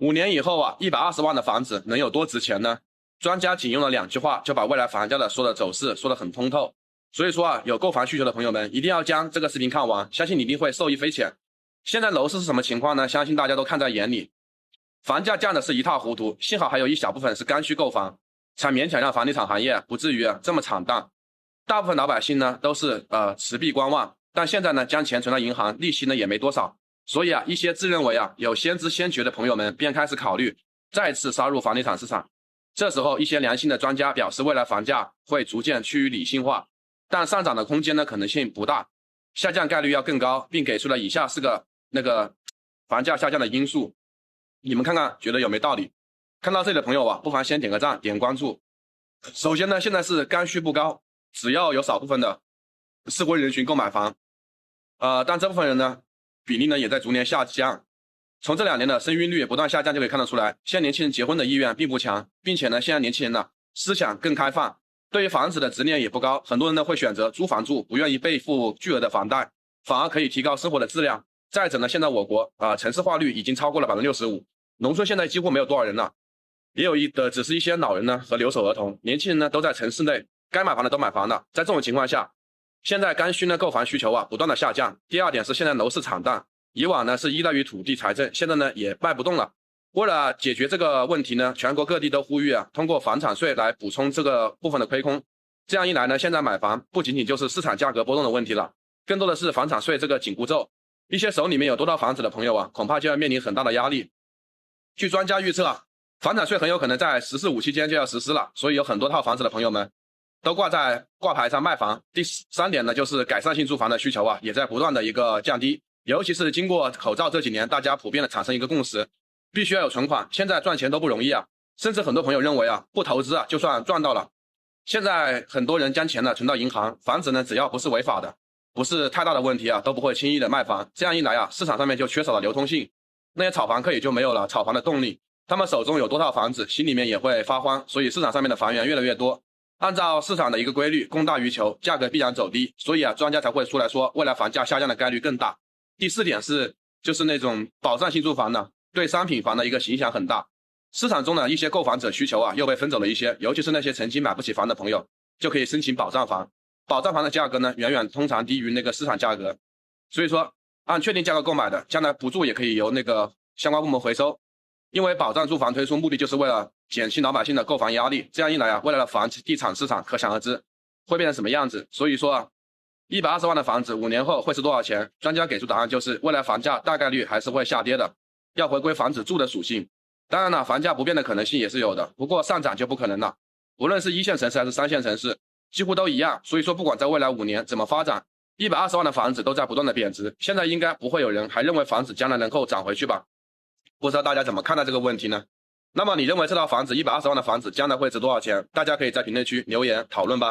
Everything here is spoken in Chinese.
5年以后啊，120万的房子能有多值钱呢？专家仅用了2句话就把未来房价的走势说得很通透。所以说啊，有购房需求的朋友们一定要将这个视频看完，相信你一定会受益匪浅。现在楼市是什么情况呢？相信大家都看在眼里，房价降的是一塌糊涂，幸好还有一小部分是刚需购房，才勉强让房地产行业不至于这么惨淡。大部分老百姓呢都是持币观望，但现在呢将钱存到银行，利息呢也没多少，所以啊一些自认为有先知先觉的朋友们便开始考虑再次杀入房地产市场。这时候一些良心的专家表示，未来房价会逐渐趋于理性化，但上涨的空间呢可能性不大，下降概率要更高，并给出了以下4个房价下降的因素。你们看看觉得有没有道理？看到这里的朋友不妨先点个赞，点关注。首先呢，现在是刚需不高，只要有少部分的适婚人群购买房，但这部分人呢比例呢也在逐年下降。从这2年的生育率不断下降就可以看得出来，现在年轻人结婚的意愿并不强，并且呢现在年轻人呢思想更开放，对于房子的执念也不高，很多人呢会选择租房住，不愿意背负巨额的房贷，反而可以提高生活的质量。再者呢，现在我国城市化率已经超过了65%，农村现在几乎没有多少人了，也有只是一些老人呢和留守儿童，年轻人呢都在城市内，该买房的都买房了。在这种情况下，现在刚需呢购房需求不断的下降。第二点是现在楼市惨淡，以往呢是依赖于土地财政，现在呢也卖不动了。为了解决这个问题呢，全国各地都呼吁通过房产税来补充这个部分的亏空。这样一来呢，现在买房不仅仅就是市场价格波动的问题了，更多的是房产税这个紧箍咒。一些手里面有多套房子的朋友恐怕就要面临很大的压力。据专家预测房产税很有可能在“十四五”期间就要实施了，所以有很多套房子的朋友们都挂牌上卖房。第3点呢，就是改善性住房的需求也在不断的一个降低，尤其是经过口罩这几年，大家普遍的产生一个共识，必须要有存款，现在赚钱都不容易甚至很多朋友认为不投资就算赚到了。现在很多人将钱呢存到银行，房子呢只要不是违法的，不是太大的问题都不会轻易的卖房。这样一来市场上面就缺少了流通性，那些炒房客也就没有了炒房的动力，他们手中有多套房子，心里面也会发慌，所以市场上面的房源越来越多。按照市场的一个规律，供大于求，价格必然走低，所以专家才会出来说未来房价下降的概率更大。第4点就是那种保障性住房呢，对商品房的一个影响很大。市场中的一些购房者需求又被分走了一些，尤其是那些曾经买不起房的朋友，就可以申请保障房。保障房的价格呢，通常低于那个市场价格，所以说按确定价格购买的，将来补助也可以由那个相关部门回收。因为保障住房推出目的就是为了减轻老百姓的购房压力，这样一来未来的房地产市场可想而知会变成什么样子。所以说120万的房子5年后会是多少钱？专家给出答案就是未来房价大概率还是会下跌的，要回归房子住的属性。当然了，房价不变的可能性也是有的，不过上涨就不可能了。无论是1线城市还是3线城市几乎都一样，所以说不管在未来5年怎么发展，120万的房子都在不断的贬值，现在应该不会有人还认为房子将来能够涨回去吧？不知道大家怎么看待这个问题呢？那么你认为这套房子120万的房子将来会值多少钱？大家可以在评论区留言讨论吧。